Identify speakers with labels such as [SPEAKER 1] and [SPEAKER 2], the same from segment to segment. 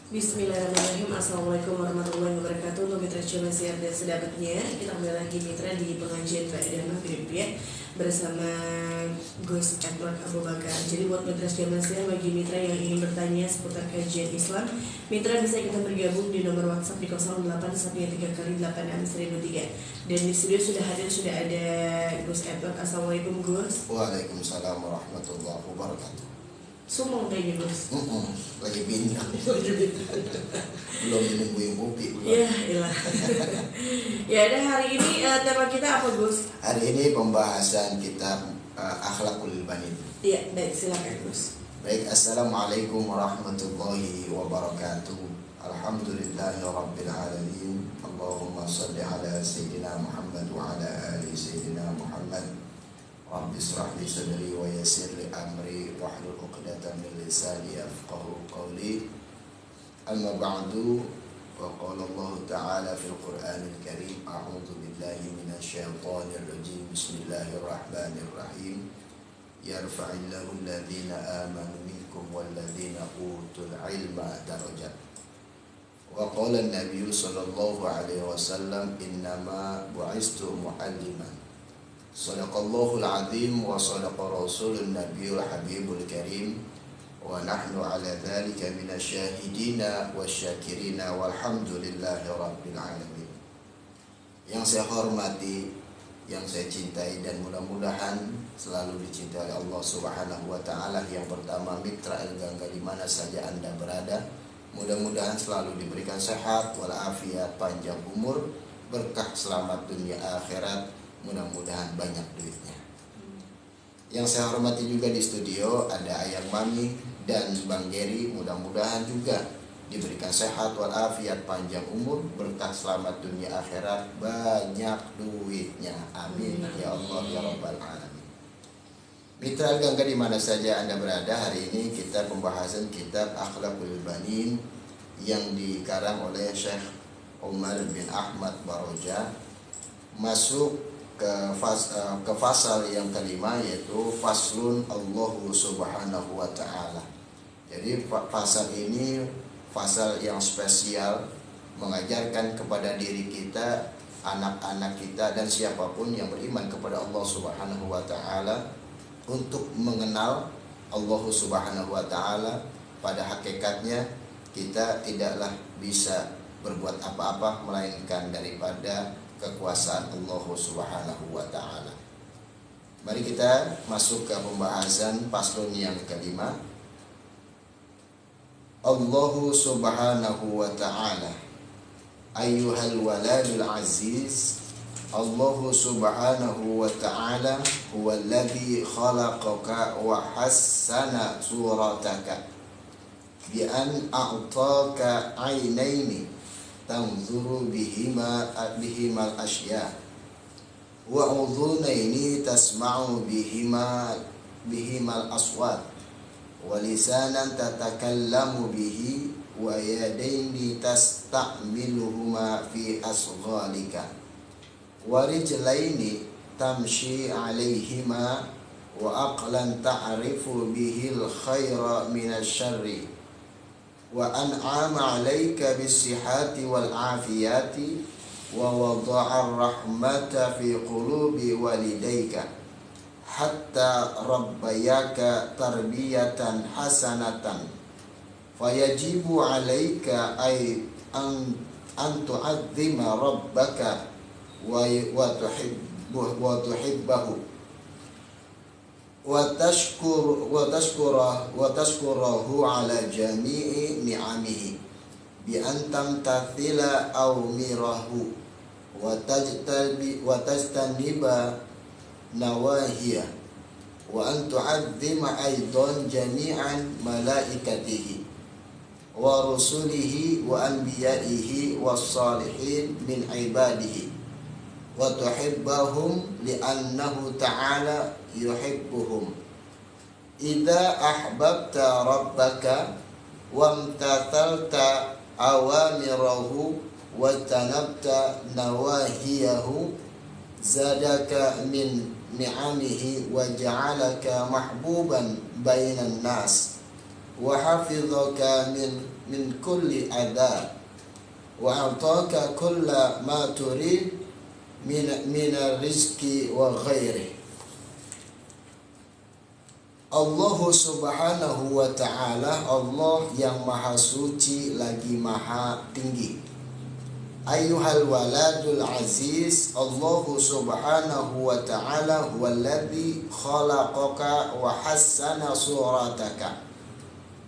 [SPEAKER 1] Bismillahirrahmanirrahim. Assalamualaikum warahmatullahi wabarakatuh. Untuk mitra Cemesiar dan sedabatnya, kita kembali lagi mitra di pengajian Ba'da Maghrib ya, bersama Gus Edward Abu Bakar. Jadi buat mitra Cemesiar, bagi mitra yang ingin bertanya seputar kajian Islam, mitra bisa kita bergabung di nomor WhatsApp di 0813 Dan di studio sudah ada Gus Edward. Assalamualaikum Gus.
[SPEAKER 2] Waalaikumsalam warahmatullahi wabarakatuh.
[SPEAKER 1] Sumong kayaknya Gus.
[SPEAKER 2] Lagi bintang. Belum minum buyung kopi.
[SPEAKER 1] Ya, ilah. Ya, ada hari ini tema kita apa Gus?
[SPEAKER 2] Hari ini pembahasan kitab Akhlaqul Banin.
[SPEAKER 1] Iya, baik, silakan Gus.
[SPEAKER 2] Baik, assalamualaikum warahmatullahi wabarakatuh. Alhamdulillahi rabbil alamin. Allahumma salli ala sayyidina Muhammad wa ala ali sayyidina Muhammad. Rabbi israh li sadri wa yassir li amri wahlul 'uqdatam min lisani yafqahu qawli. Amma ba'du, wa qala Allah ta'ala fil Qur'anil Karim, a'udzu billahi minasy syaithanir rajim. Bismillahirrahmanirrahim. Yarfa'illahu alladhina amanu minkum walladhina utul ilma darajat. Wa qala an-nabiy sallallahu alaihi wasallam, innama bu'istu mu'alliman. Sadaqallahul azim wa sadaqa rasulun nabiyul habibul karim, wa nahnu ala dhalika minasyahidina wasyakirina walhamdulillahi rabbil alamin. Yang saya hormati, yang saya cintai, dan mudah-mudahan selalu dicintai oleh Allah Subhanahu wa taala. Yang pertama, mitra Al-Gangga di mana saja Anda berada, mudah-mudahan selalu diberikan sehat walafiat, panjang umur, berkah selamat dunia akhirat, mudah-mudahan banyak duitnya. Yang saya hormati juga di studio ada Ayang Mami dan Bang Geri, mudah-mudahan juga diberikan sehat walafiat, panjang umur, berkah selamat dunia akhirat, banyak duitnya. Amin ya Allah ya rabbal alamin. Mitra Al-Gangga di mana saja Anda berada, hari ini kita pembahasan kitab Akhlaqul Banin yang dikarang oleh Syekh Umar bin Ahmad Baroja, masuk ke fasal yang kelima, yaitu faslun Allahu Subhanahu wa ta'ala. Jadi fasal ini fasal yang spesial, mengajarkan kepada diri kita, anak-anak kita, dan siapapun yang beriman kepada Allah Subhanahu wa ta'ala untuk mengenal Allah Subhanahu wa ta'ala. Pada hakikatnya kita tidaklah bisa berbuat apa-apa melainkan daripada kekuasaan Allah Subhanahu wa ta'ala. Mari kita masuk ke pembahasan paslon yang kelima. Allah Subhanahu wa ta'ala. Ayyuhal waladul aziz, Allah Subhanahu wa ta'ala huwa alladhi khalaqaka wa hassana surataka bi an a'taka aynaini tanzuru bihimal asya wa udhunaini tasma'u bihimal aswat wa lisanan tatakallamu bihi wa yadaini tasta'miluhuma fi asghalika wa rijlaini tamshi alaihima wa aqlan ta'rifu bihil khaira minasy syarri wa an'ama 'alaika bis-sihhati wal 'afiyati wa wada'a ar-rahmata fi qulubi walidayka hatta rabbayaka tarbiyatan hasanatan fayajibu 'alaika ay an tu'azzima rabbaka wa tuhibbahu wa tashkurahu ala jami'i ni'amihi bi an tamtathila awmirahu wa tajtaniba nawahiyah wa an tu'azzima aidan jami'an malaikatihi wa rusulihi wa anbiya'ihi was salihin min ibadihi wa tuhibbahum li'annahu ta'ala yuhibbuhum. Idza ahbabta rabbaka wamtathalta awamirahu wa tanabta nawahiyahu zadaka min ni'amihi wa ja'alaka mahbuban bainan nas wa hafizaka min min kulli adha wa a'taka kulla ma turid min rizqi wa ghairi. Allah subhanahu wa ta'ala, Allah yang maha suci lagi maha tinggi. Ayyuhal waladul aziz, Allah subhanahu wa ta'ala huwallazi khalaqaka wa hassana surataka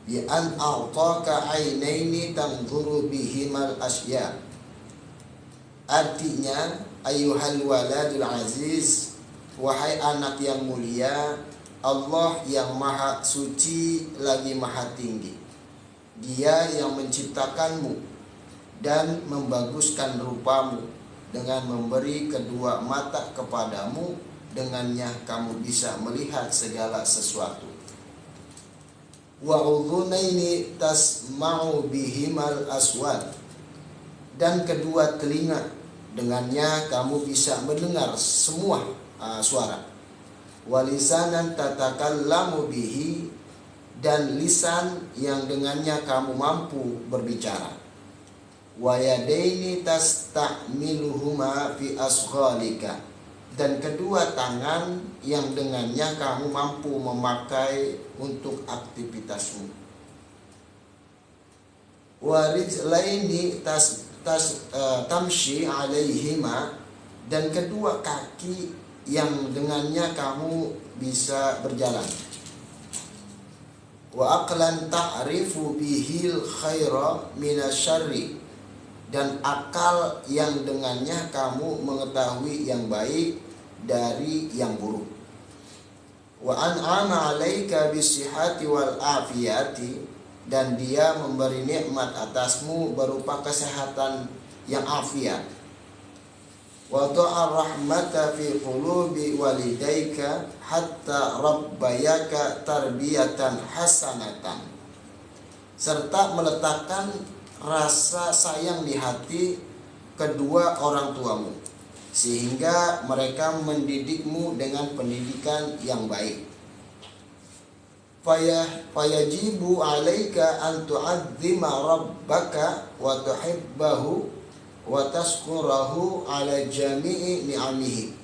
[SPEAKER 2] bi an a'taka ainaini tanzuru bihimal asya. Artinya, ayyuhal waladul aziz, wahai anak yang mulia, Allah yang maha suci lagi maha tinggi. Dia yang menciptakanmu dan membaguskan rupamu dengan memberi kedua mata kepadamu, dengannya kamu bisa melihat segala sesuatu. Wa udhunaini tasma'u bihimal aswat, dan kedua telinga, dengannya kamu bisa mendengar semua suara. Walisanan tatakallamu bihi, dan lisan yang dengannya kamu mampu berbicara. Wayadaini tasta'miluhuma fi asghalika, dan kedua tangan yang dengannya kamu mampu memakai untuk aktivitasmu. Warijlaini tamshi alaihima, dan kedua kaki yang dengannya kamu bisa berjalan. Wa aqlan ta'rifu bihil khaira minasyarri, dan akal yang dengannya kamu mengetahui yang baik dari yang buruk. Wa an'ama 'alaika bisihhati wal afiyati, dan dia memberi nikmat atasmu berupa kesehatan yang afiat. Wa ta'a rahmata fi qulubi walidayka hatta rabbayaka tarbiyatan hasanatan, serta meletakkan rasa sayang di hati kedua orang tuamu sehingga mereka mendidikmu dengan pendidikan yang baik. Fayajibu 'alaika an tu'azzima rabbaka wa tuhibbahu wa tashkurahu ala jami'i ni'amihi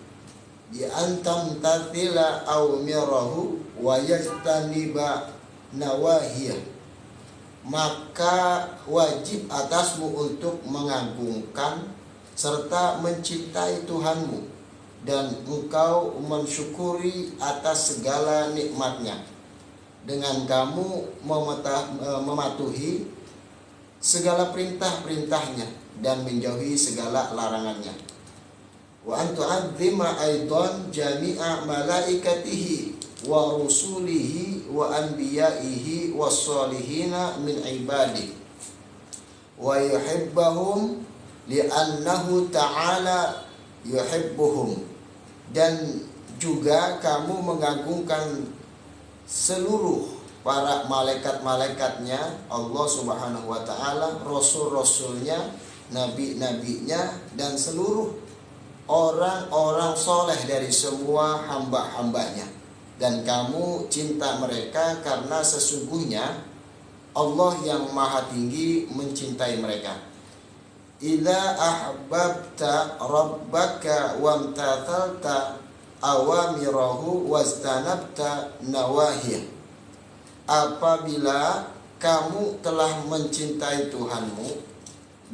[SPEAKER 2] bi an tamtathila awmirahu wa yajtaniba nawahiyah. Maka wajib atasmu untuk mengagungkan serta mencintai Tuhanmu, dan engkau mensyukuri atas segala nikmatnya dengan kamu mematuhi segala perintah-perintahnya dan menjauhi segala larangannya. Wa antu'adzima aidan jami'a malaikatihi wa rusulihi wa anbiya'ihi wassalihina min ibadihi wa yuhibbahum li'annahu ta'ala yuhibbuhum, dan juga kamu mengagungkan seluruh para malaikat-malaikatnya Allah subhanahu wa ta'ala, rasul-rasulnya, nabi-nabinya, dan seluruh orang-orang soleh dari semua hamba-hambanya. Dan kamu cinta mereka karena sesungguhnya Allah yang maha tinggi mencintai mereka. Idza ahbabta rabbaka wamtathalta awamirahu wastanabta nawahiyah, apabila kamu telah mencintai Tuhanmu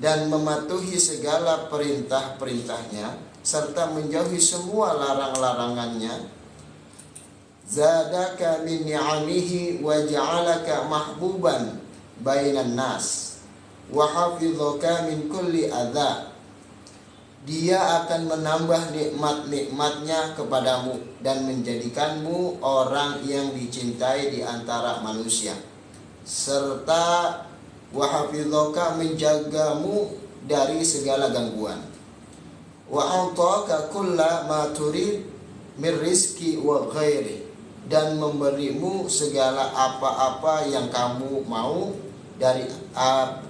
[SPEAKER 2] dan mematuhi segala perintah-perintahnya serta menjauhi semua larang-larangannya, zadaka min ni'amihi wa ja'alaka mahbuban bainan nas wa hafizaka min kulli adza, dia akan menambah nikmat-nikmatnya kepadamu dan menjadikanmu orang yang dicintai di antara manusia, serta wa hafizaka, menjagamu dari segala gangguan. Wa a'taka kulla ma turid min rizqi wa ghairi, dan memberimu segala apa-apa yang kamu mau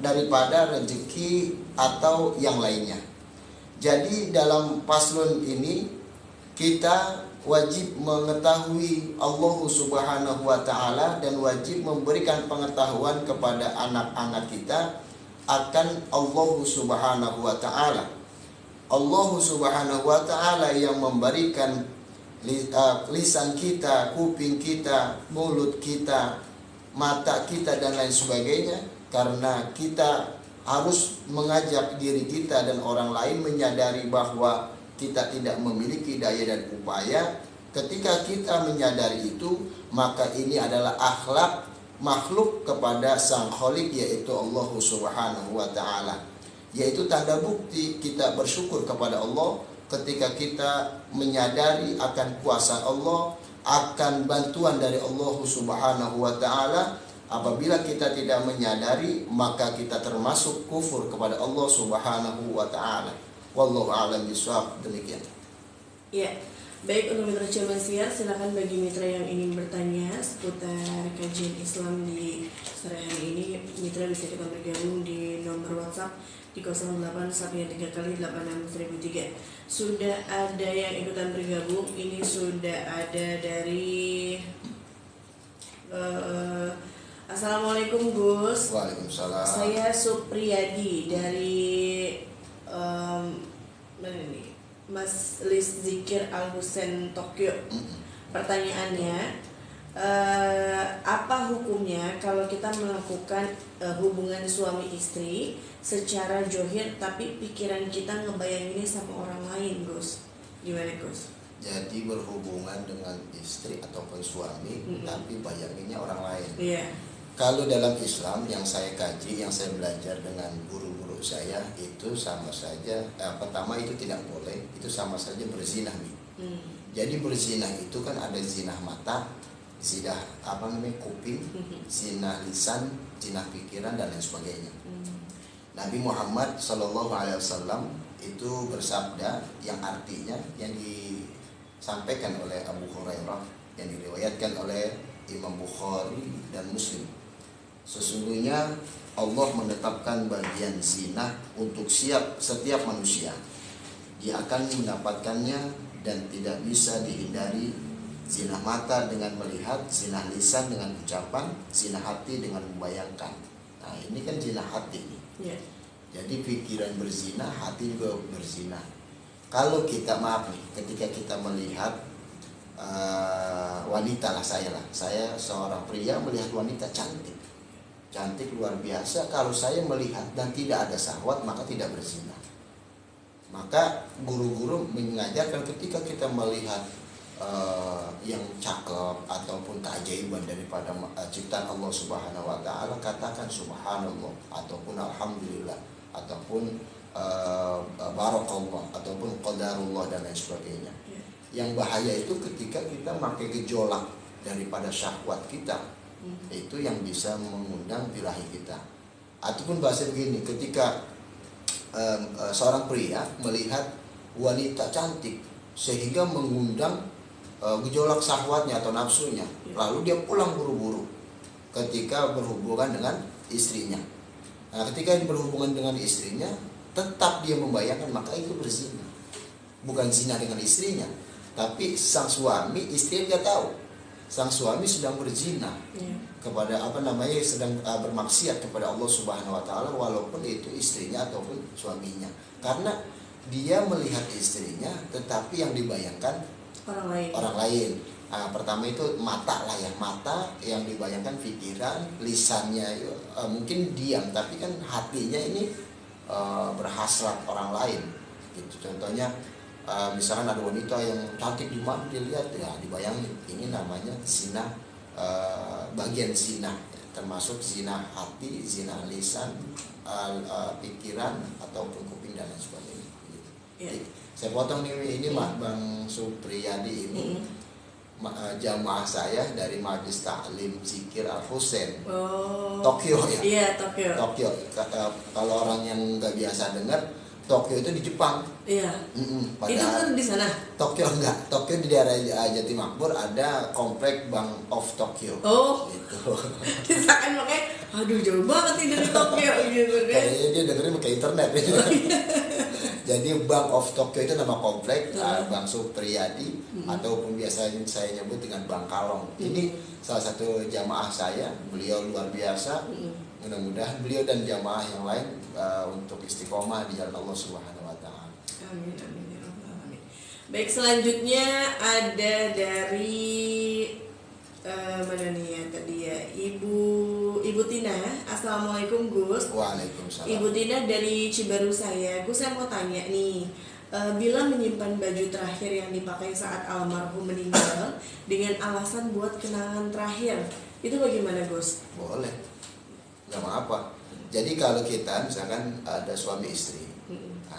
[SPEAKER 2] daripada rezeki atau yang lainnya. Jadi dalam paslon ini kita wajib mengetahui Allah Subhanahu wa taala dan wajib memberikan pengetahuan kepada anak-anak kita akan Allah Subhanahu wa taala. Allah Subhanahu wa taala yang memberikan lisan kita, kuping kita, mulut kita, mata kita dan lain sebagainya, karena kita harus mengajak diri kita dan orang lain menyadari bahwa kita tidak memiliki daya dan upaya. Ketika kita menyadari itu, maka ini adalah akhlak makhluk kepada Sang Khalik, yaitu Allah Subhanahu wa taala. Yaitu tanda bukti kita bersyukur kepada Allah ketika kita menyadari akan kuasa Allah, akan bantuan dari Allah Subhanahu wa taala. Apabila kita tidak menyadari, maka kita termasuk kufur kepada Allah Subhanahu wa taala. Wallahu a'lam bishawab. Demikian.
[SPEAKER 1] Ya, baik, untuk mitra Cilmasiar, silakan bagi mitra yang ingin bertanya seputar kajian Islam di sore hari ini, mitra bisa kita bergabung di nomor WhatsApp di 0813 Sudah ada yang ikutan bergabung. Ini sudah ada dari Assalamualaikum Gus.
[SPEAKER 2] Waalaikumsalam.
[SPEAKER 1] Saya Supriyadi dari mana nih? Mas Lis Zikir Al Husain Tokyo. Pertanyaannya, apa hukumnya kalau kita melakukan hubungan suami istri secara johir tapi pikiran kita ngebayanginnya sama orang lain, Gus? Gimana, Gus?
[SPEAKER 2] Jadi berhubungan dengan istri ataupun suami, tapi bayanginnya orang lain.
[SPEAKER 1] Iya.
[SPEAKER 2] Kalau dalam Islam yang saya kaji, yang saya belajar dengan guru-guru saya, itu sama saja. Pertama itu tidak boleh, itu sama saja berzinah nih. Jadi berzinah itu kan ada zinah mata, zinah kuping, zinah lisan, zinah pikiran dan lain sebagainya. Nabi Muhammad SAW itu bersabda yang artinya yang disampaikan oleh Abu Hurairah, yang diriwayatkan oleh Imam Bukhari dan Muslim. Sesungguhnya Allah menetapkan bagian zina untuk setiap manusia. Dia akan mendapatkannya dan tidak bisa dihindari. Zina mata dengan melihat, zina lisan dengan ucapan, zina hati dengan membayangkan. Nah, ini kan zina hati nih.
[SPEAKER 1] Yeah.
[SPEAKER 2] Jadi pikiran berzina, hati juga berzina. Kalau kita ketika kita melihat wanita saya seorang pria melihat wanita cantik luar biasa, kalau saya melihat dan tidak ada syahwat, maka tidak berzina. Maka guru-guru mengajarkan ketika kita melihat yang cakep ataupun keajaiban daripada ciptaan Allah Subhanahu wa taala, katakan subhanallah ataupun alhamdulillah ataupun barakallah ataupun qadarullah dan lain sebagainya. Yang bahaya itu ketika kita pakai gejolak daripada syahwat kita, itu yang bisa mengundang birahi kita. Ataupun bahasa begini, ketika seorang pria melihat wanita cantik sehingga mengundang gejolak syahwatnya atau nafsunya, lalu dia pulang buru-buru ketika berhubungan dengan istrinya. Nah, ketika berhubungan dengan istrinya tetap dia membayangkan, maka itu berzina. Bukan zina dengan istrinya, tapi sang suami, istri dia tahu sang suami sedang berzina kepada sedang bermaksiat kepada Allah Subhanahu wa taala, walaupun itu istrinya ataupun suaminya. Karena dia melihat istrinya tetapi yang dibayangkan orang lain. Nah, pertama itu mata yang dibayangkan pikiran, lisannya mungkin diam tapi kan hatinya ini berhasrat orang lain gitu. Contohnya misalkan ada wanita yang cantik di mana dilihat, ya dibayangin, ini namanya zina, bagian zina, termasuk zina hati, zina lisan, pikiran ataupun kuping dan lain sebagainya gitu. Saya potong ini Bang Supriyadi ini jamaah saya dari Majlis Ta'lim Zikir Al Husain Tokyo ya.
[SPEAKER 1] Iya,
[SPEAKER 2] Tokyo. Kalau orang yang nggak biasa dengar, Tokyo itu di Jepang.
[SPEAKER 1] Iya. Itu kan di sana.
[SPEAKER 2] Tokyo enggak. Tokyo di daerah Jatimakmur ada komplek Bank of Tokyo.
[SPEAKER 1] Oh.
[SPEAKER 2] Gitu.
[SPEAKER 1] Misalkan makanya, aduh jauh banget nih dari Tokyo gitu kan.
[SPEAKER 2] Kayaknya dia dengerin pakai internet. Jadi Bank of Tokyo itu nama komplek, Bank Supriyadi, ataupun biasanya saya nyebut dengan Bank Kalong. Ini salah satu jamaah saya, beliau luar biasa. Mudah-mudahan beliau dan jamaah yang lain untuk istiqomah di jalan Allah Subhanahu wa taala.
[SPEAKER 1] Amin amin ya rabbal alamin. Baik, selanjutnya ada dari mana nih ya tadi ya, Ibu Tina. Assalamualaikum Gus.
[SPEAKER 2] Waalaikumsalam.
[SPEAKER 1] Ibu Tina dari Cibaru saya. Gus, saya mau tanya nih, bila menyimpan baju terakhir yang dipakai saat almarhum meninggal dengan alasan buat kenangan terakhir, itu bagaimana Gus?
[SPEAKER 2] Boleh, nggak apa-apa. Jadi kalau kita misalkan ada suami istri,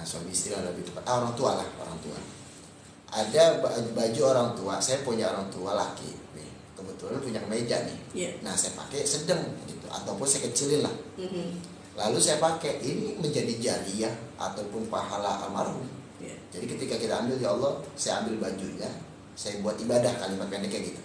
[SPEAKER 2] suami istri lebih tepat, orang tua lah, orang tua. Ada baju orang tua, saya punya orang tua laki. Kebetulan punya kemeja nih, nah saya pakai sedang gitu, ataupun saya kecilin lah, lalu saya pakai, ini menjadi jariah ataupun pahala almarhum. Jadi ketika kita ambil, ya Allah, saya ambil bajunya, saya buat ibadah, kalimat pendeknya gitu.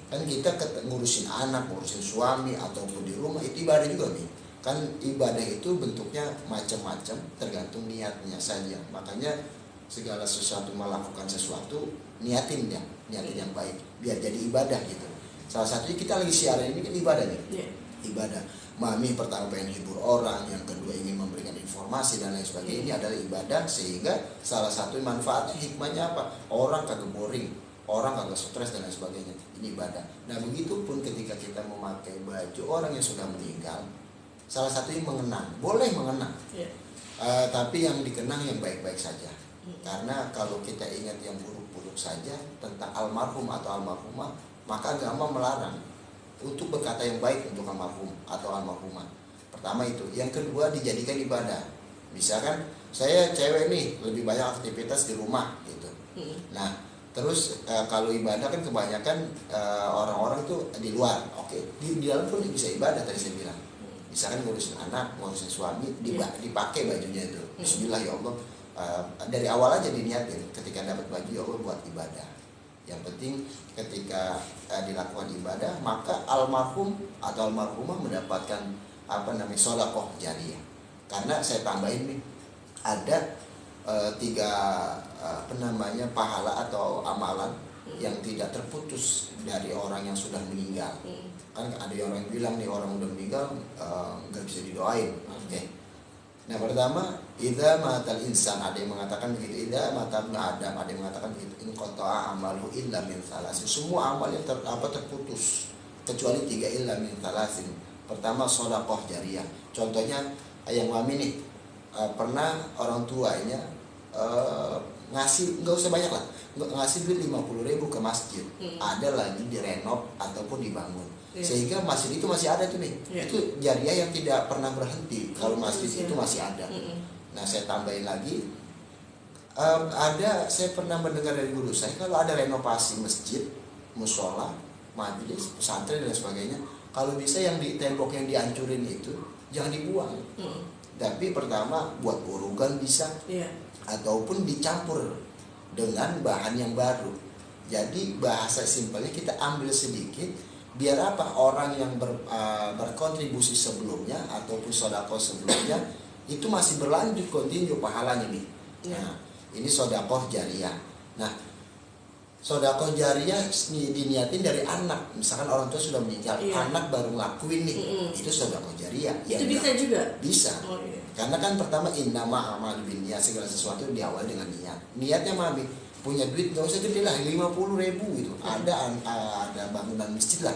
[SPEAKER 2] Kan kita ngurusin anak, ngurusin suami ataupun di rumah, itu ibadah juga nih. Kan ibadah itu bentuknya macam-macam, tergantung niatnya saja. Makanya segala sesuatu, melakukan sesuatu, niatin yang baik, biar jadi ibadah gitu. Salah satunya kita lagi siaran ini kan ibadah nih, ibadah. Mami pertama pengen hibur orang, yang kedua ingin memberikan informasi dan lain sebagainya. Ini adalah ibadah, sehingga salah satu manfaatnya, hikmahnya apa? Orang kagak boring, orang kagak stres dan lain sebagainya. Ini ibadah. Nah begitu pun ketika kita memakai baju orang yang sudah meninggal, salah satunya mengenang, boleh mengenang, tapi yang dikenang yang baik-baik saja. Karena kalau kita ingat yang buruk-buruk saja tentang almarhum atau almarhumah, maka agama melarang untuk berkata yang baik untuk almarhum atau almarhumah. Pertama itu. Yang kedua, dijadikan ibadah. Misalkan saya cewek nih, lebih banyak aktivitas di rumah gitu. Nah terus kalau ibadah kan kebanyakan orang-orang itu di luar. Oke, di dalam pun bisa ibadah, tadi saya bilang. Misalkan ngurusin anak, ngurusin suami, dipakai bajunya itu. Bismillah ya Allah. Dari awal aja diniatin, ketika dapat baju, ya Allah, buat ibadah. Yang penting ketika dilakukan ibadah, maka almarhum atau almarhumah mendapatkan sedekah jariah. Karena saya tambahin nih, ada 3 pahala atau amalan yang tidak terputus dari orang yang sudah meninggal. Kan ada orang yang bilang nih, orang udah meninggal nggak bisa didoain. Oke. Nah pertama, idza matal insan, ada yang mengatakan begitu, idza matal Adam, ada yang mengatakan begitu, in qata'a amalu illa min thalasin. Semua amal yang terputus kecuali 3 illa min thalasin. Pertama, sedekah jariah. Contohnya yang mami nih, pernah orang tuanya ngasih, nggak usah banyak lah, ngasih duit 50.000 ke masjid, ada lagi direnov ataupun dibangun, sehingga masjid itu masih ada tuh nih. Itu jariah yang tidak pernah berhenti. Kalau masjid itu masih ada. Nah saya tambahin lagi, saya pernah mendengar dari guru saya, kalau ada renovasi masjid, musola, majelis, pesantren dan sebagainya, kalau bisa yang di tembok yang dihancurin itu jangan dibuang, tapi pertama buat urugan bisa, ataupun dicampur dengan bahan yang baru. Jadi bahasa simpelnya, kita ambil sedikit, biar apa, orang yang berkontribusi sebelumnya ataupun sedekah sebelumnya itu masih berlanjut, kontinu pahalanya nih. Nah ini sedekah jariah. Nah sedekah jariah diniatin dari anak. Misalkan orang tua sudah meninggal, anak baru ngelakuin nih, itu sedekah jariah.
[SPEAKER 1] Itu bisa juga?
[SPEAKER 2] Bisa. Karena kan pertama, innama a'malu binniyat, segala sesuatu diawali dengan niat. Niatnya mami punya duit, gak usah gede lah, 50.000 gitu. Ada bangunan masjid lah,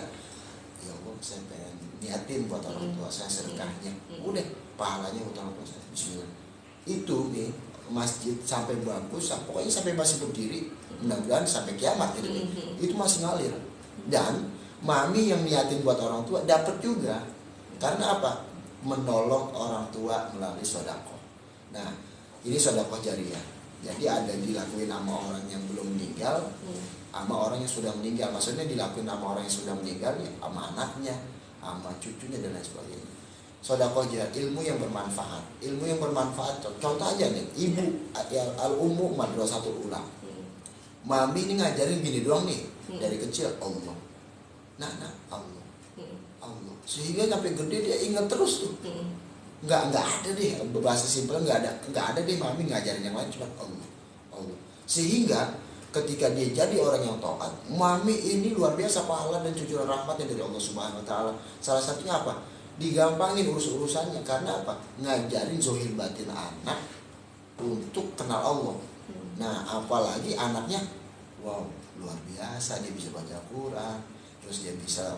[SPEAKER 2] ya Allah saya pengen niatin buat orang tua saya sedekahnya, udah pahalanya untuk orang tua saya, bismillah. Itu nih masjid sampai bagus, pokoknya sampai masih berdiri, mudah-mudahan sampai kiamat gitu nih, itu masih ngalir. Dan mami yang niatin buat orang tua dapat juga. Karena apa? Menolong orang tua melalui sedekah. Nah ini sedekah jariah. Jadi ada dilakuin sama orang yang belum meninggal, sama orang yang sudah meninggal. Maksudnya dilakuin sama orang yang sudah meninggal, ya, sama anaknya, sama cucunya dan lain sebagainya. Sedekah jariah, ilmu yang bermanfaat. Ilmu yang bermanfaat, contoh aja nih, ibu al-ummu madrasatul ulam. Mami ini ngajarin gini doang nih, dari kecil, Allah. Nah Allah. Allah. Sehingga sampai gede dia ingat terus tuh. nggak ada deh, bahasa simpel nggak ada deh mami ngajarin yang lain, cuma Allah. Sehingga ketika dia jadi orang yang taat, mami ini luar biasa pahala dan cucuran rahmatnya dari Allah Subhanahu Wa Taala. Salah satunya apa? Digampangin urusannya, karena apa? Ngajarin zohir batin anak untuk kenal Allah. Nah, apalagi anaknya, wow, luar biasa, dia bisa baca Quran, terus dia bisa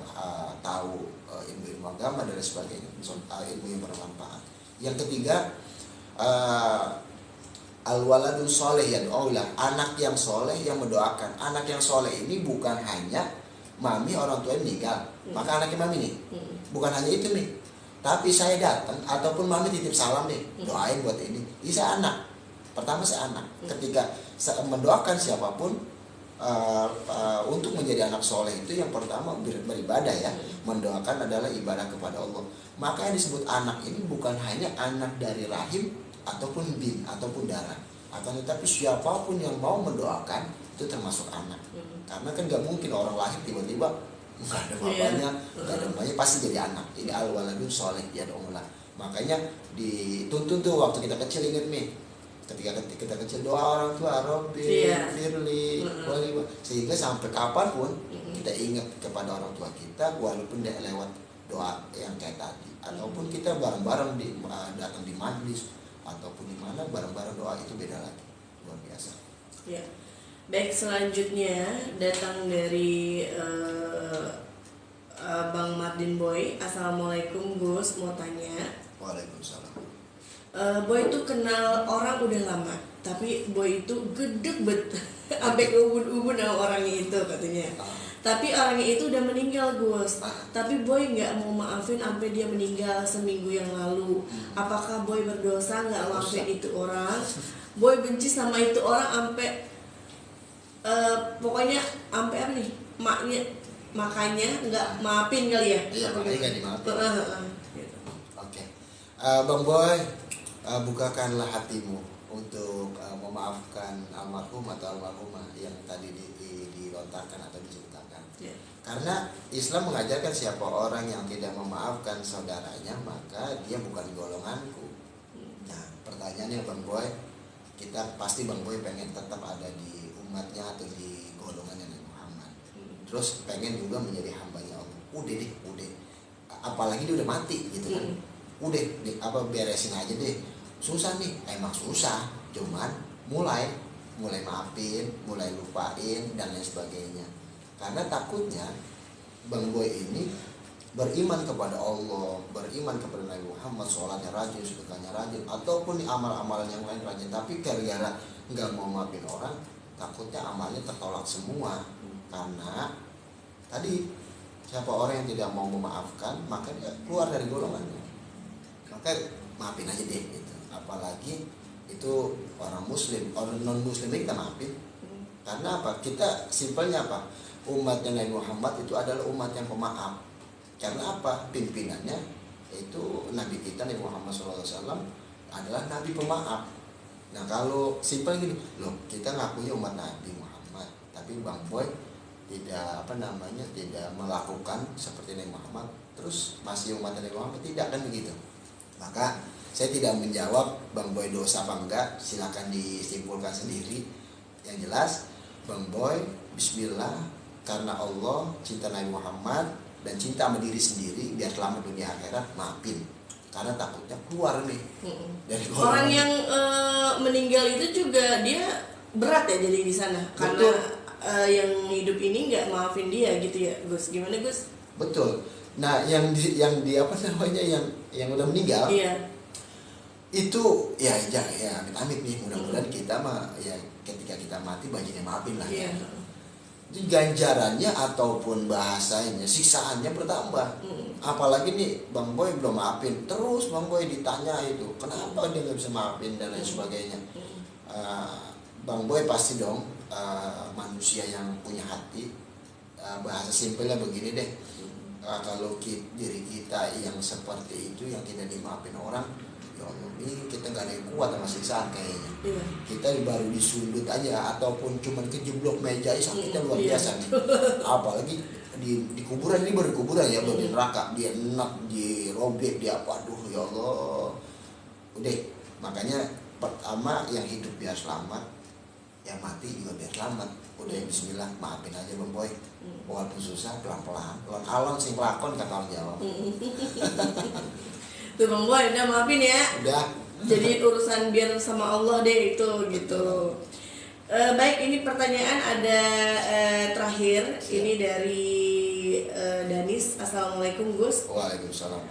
[SPEAKER 2] tahu ilmu agama dan sebagainya, ilmu yang bermanfaat. Yang ketiga, al-waladun soleh ya Allah, anak yang soleh yang mendoakan. Anak yang soleh ini bukan hanya mami orang tua meninggal, maka anaknya mami nih, bukan hanya itu nih. Tapi saya datang ataupun mami titip salam nih, doain buat ini. Ini saya anak. Pertama saya anak. Ketika saya mendoakan siapapun, untuk menjadi anak soleh itu yang pertama beribadah ya, mendoakan adalah ibadah kepada Allah. Maka yang disebut anak ini bukan hanya anak dari rahim ataupun bin ataupun darah, akan tetapi siapapun yang mau mendoakan itu termasuk anak. Karena kan nggak mungkin orang lahir tiba-tiba nggak ada bapaknya, nggak ada mamanya, pasti jadi anak. Ini al-waladun soleh ya Allah. Makanya dituntun tuh waktu kita kecil, inget nih, ketika kita kecil doa orang tua, Robbi, Firli, sehingga sampai kapanpun kita ingat kepada orang tua kita, walaupun tidak lewat doa yang kayak tadi, ataupun kita bareng-bareng datang di majlis ataupun di mana bareng-bareng doa, itu beda lagi, luar biasa.
[SPEAKER 1] Ya. Baik, selanjutnya datang dari Bang Martin Boy. Assalamualaikum Gus, mau tanya.
[SPEAKER 2] Waalaikumsalam.
[SPEAKER 1] Boy itu kenal orang udah lama, tapi Boy itu gedeg bet sampai ke ubun-ubun sama orangnya itu katanya. Tapi orangnya itu udah meninggal Gus. Tapi Boy nggak mau maafin sampai dia meninggal seminggu yang lalu. Apakah Boy berdosa nggak maafin itu orang? Boy benci sama itu orang sampai pokoknya sampai apa nih? Makanya nggak maafin kali ya?
[SPEAKER 2] Iya, makanya nggak dimaafin. Gitu. Oke. Bang Boy, bukakanlah hatimu untuk memaafkan almarhum atau almarhumah yang tadi dilontarkan atau diceritakan. Yeah. Karena Islam mengajarkan siapa orang yang tidak memaafkan saudaranya, maka dia bukan golonganku. Nah, pertanyaannya Bang Boy, kita pasti Bang Boy pengen tetap ada di umatnya atau di golongannya Nabi Muhammad. Terus pengen juga menjadi hambanya Allah. Udah. Apalagi dia udah mati gitu kan. Udah beresin aja deh. Susah nih, emang susah, cuman mulai maafin, mulai lupain dan lain sebagainya. Karena takutnya Bang Boy ini beriman kepada Allah, beriman kepada Nabi Muhammad, sholatnya rajin, sedekahnya rajin, ataupun amal-amalan yang lain rajin, tapi gara-gara nggak mau maafin orang, takutnya amalnya tertolak semua. Karena tadi siapa orang yang tidak mau memaafkan, maka dia keluar dari golongannya. Maka maafin aja deh gitu. Apalagi itu orang muslim, orang non muslim kita maafin. Karena apa? Kita simpelnya apa? Umatnya Nabi Muhammad itu adalah umat yang pemaaf. Karena apa? Pimpinannya itu Nabi kita Nabi Muhammad SAW adalah Nabi pemaaf. Nah kalau simpel gini, loh kita ngakunya umat Nabi Muhammad, tapi Bang Boy tidak tidak melakukan seperti Nabi Muhammad, terus masih umat Nabi Muhammad, tidak kan begitu. Maka saya tidak menjawab Bang Boy dosa apa enggak, silakan disimpulkan sendiri. Yang jelas Bang Boy bismillah, karena Allah, cinta Nabi Muhammad dan cinta sama diri sendiri biar selamat dunia akhirat, maafin. Karena takutnya keluar nih dari
[SPEAKER 1] orang yang meninggal itu juga dia berat ya jadi di sana. Betul. Karena yang hidup ini nggak maafin dia gitu ya Gus. Gimana Gus?
[SPEAKER 2] Betul. Nah yang di apa namanya yang udah meninggal, iya, itu ya amit-amit nih, mudah-mudahan kita mah ya ketika kita mati bajunya maafin lah ya. Itu ganjarannya ataupun bahasanya siksaannya bertambah. Apalagi nih Bang Boy belum maafin, terus Bang Boy ditanya itu kenapa dia nggak bisa maafin dan lain sebagainya. Bang Boy pasti dong manusia yang punya hati. Bahasa simpelnya begini deh, kalau diri kita yang seperti itu yang tidak dimaafin orang, ya Allah, ini kita nggak ada yang kuat sama siksaan kayaknya. Kita baru disundut aja ataupun cuman kejeblok meja, sakitnya luar biasa nih. Apalagi di kuburan, ini baru kuburan ya, baru di neraka dia enak, dirobek, dia apa, aduh ya Allah, Makanya pertama yang hidup biar selamat, yang mati juga biar selamat. Udah ya bismillah, maafin aja Bang Boy. Walaupun susah, pelan-pelan. Alon sing lakon kata orang Jawa.
[SPEAKER 1] Tuh Bang Boy, udah maafin ya.
[SPEAKER 2] Udah.
[SPEAKER 1] Jadi urusan biar sama Allah deh itu gitu. Baik, ini pertanyaan ada terakhir. Ini dari Danis. Assalamualaikum Gus.
[SPEAKER 2] Waalaikumsalam.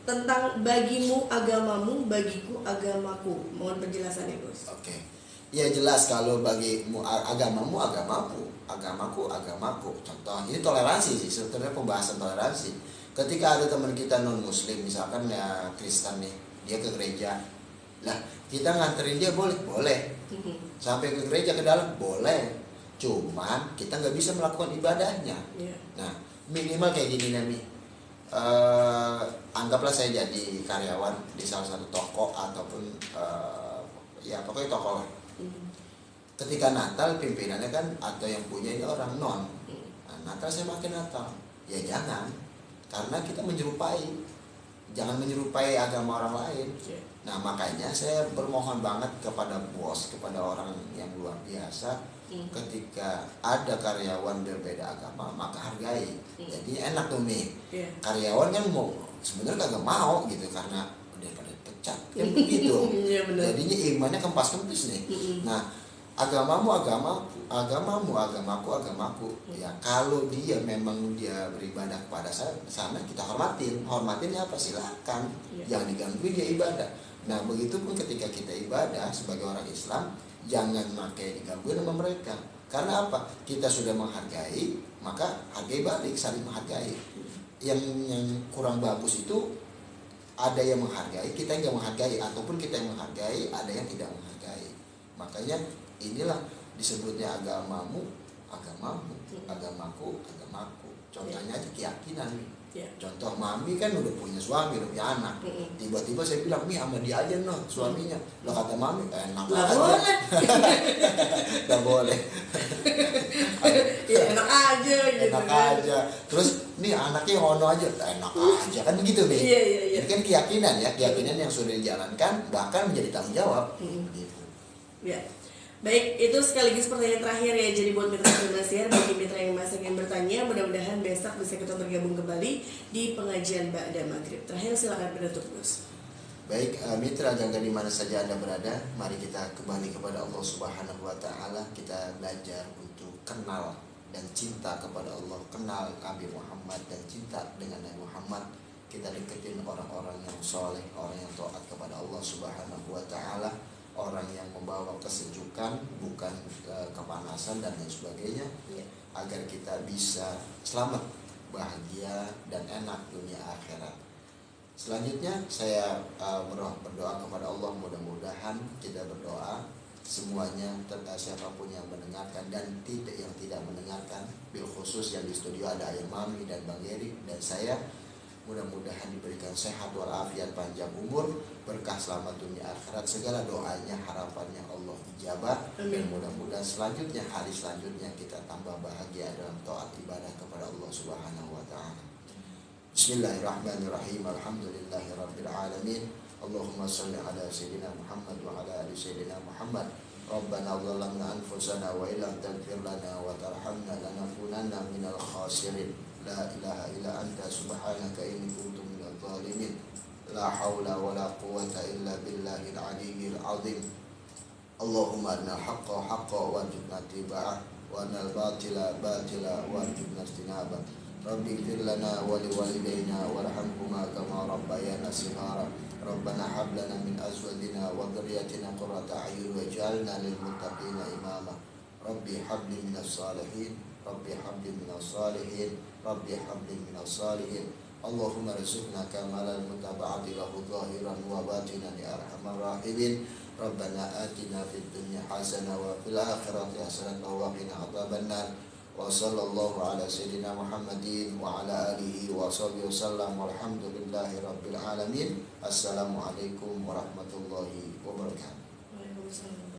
[SPEAKER 1] Tentang bagimu agamamu, bagiku agamaku. Mohon penjelasannya Gus.
[SPEAKER 2] Oke. Ya jelas kalau bagimu agamamu agamaku, agamaku agamaku. Contoh ini toleransi sih, sebetulnya pembahasan toleransi. Ketika ada teman kita non muslim, misalkan ya Kristen nih, dia ke gereja, lah kita nganterin dia boleh, sampai ke gereja ke dalam boleh, cuman kita nggak bisa melakukan ibadahnya. Nah minimal kayak gini nih, anggaplah saya jadi karyawan di salah satu toko ataupun ya pokoknya toko lah. Ketika Natal pimpinannya kan atau yang punya ini orang non, nah, Natal saya pakai Natal, ya jangan. Karena kita jangan menyerupai agama orang lain. Nah makanya saya bermohon banget kepada bos, kepada orang yang luar biasa, ketika ada karyawan berbeda agama maka hargai. Jadi enak tuh nih, karyawan kan mau sebenarnya kagak mau gitu karena udah pada pecat kan begitu. Jadinya imannya kempas-kempis nih. Nah agamamu agamaku, agamamu agamaku. Ya kalau dia memang dia beribadah kepada sana kita hormatinnya apa silakan, jangan digangguin dia ibadah. Nah begitupun ketika kita ibadah sebagai orang Islam, jangan pakai digangguin sama mereka. Karena apa? Kita sudah menghargai, maka hargai balik, saling menghargai. Yang kurang bagus itu ada yang menghargai, kita yang menghargai, ataupun kita yang menghargai, ada yang tidak menghargai. Makanya inilah disebutnya agamamu agamamu, agamaku agamaku. Contohnya aja keyakinan nih. Contoh mami kan udah punya suami, udah punya anak. Tiba-tiba saya bilang, "Mi sama dia aja noh suaminya." Lo kata mami, enak aja.
[SPEAKER 1] Boleh.
[SPEAKER 2] Gak boleh.
[SPEAKER 1] Ya enak aja gitu.
[SPEAKER 2] Enak aja. Terus nih anaknya ngono aja, enak aja kan begitu nih.
[SPEAKER 1] Iya.
[SPEAKER 2] Ini kan keyakinan ya, keyakinan yang sudah dijalankan bahkan menjadi tanggung jawab. Gitu.
[SPEAKER 1] Ya. Baik, itu sekaligus pertanyaan terakhir ya. Jadi buat mitra Nasiar, bagi mitra yang masih ingin bertanya, mudah-mudahan besok bisa kita bergabung kembali di pengajian Ba'da Maghrib. Terakhir silakan penutup Gus.
[SPEAKER 2] Baik, mitra jaga di mana saja Anda berada, mari kita kembali kepada Allah Subhanahu wa taala. Kita belajar untuk kenal dan cinta kepada Allah, kenal Nabi Muhammad dan cinta dengan Nabi Muhammad. Kita deketin orang-orang yang soleh, orang yang taat kepada Allah Subhanahu wa taala, orang yang membawa kesejukan bukan kepanasan dan lain sebagainya, agar kita bisa selamat, bahagia dan enak dunia akhirat. Selanjutnya saya berdoa kepada Allah, mudah-mudahan kita berdoa semuanya, siapapun yang mendengarkan dan yang tidak mendengarkan, bil khusus yang di studio ada Ayah Mami dan Bang Erik dan saya, mudah-mudahan diberikan sehat walafiat, panjang umur, berkah selamat dunia akhirat, segala doanya harapannya Allah ijabah. Dan mudah-mudahan selanjutnya, hari selanjutnya kita tambah bahagia dalam taat ibadah kepada Allah Subhanahu wa taala. Bismillahirrahmanirrahim. Alhamdulillahirabbil alamin. Allahumma shalli ala sayyidina Muhammad wa ala ali sayyidina Muhammad. Rabbana zalamna anfusana wa illam taghfir lana wa tarhamna lanakunanna minal khasirin. La ilaha illa anta subhanaka inni kuntu minadh dhalimin. La haula wa la quwwata illa billahil aliyyil azim. Allahumma arina al-haqqa haqqan warzuqna ittiba'ah wa arina al-batila batila warzuqna ijtinabah. Rabbi ighfir lana wa liwalidayna warhamhuma kama rabbayana shighara. Rabbana hab lana min azwajina wa dhurriyyatina qurrata a'yun waj'alna lil muttaqina imama. Rabbi habli minas salihin. Rabbi habli minas salihin. Rabbi habli minas salihin. Allahumma rizqna kamalal mutaba'ati lahu zahiran wa batinan ya arhamar rahimin. Rabbana atina fid dunya hasanah wa fil akhirati hasanah wa qina adzabannar. Wa sallallahu ala sayyidina Muhammadin wa ala alihi wa sahbihi wasallam. Walhamdulillahi rabbil alamin. Assalamualaikum warahmatullahi wabarakatuh.
[SPEAKER 1] Waalaikumsalam.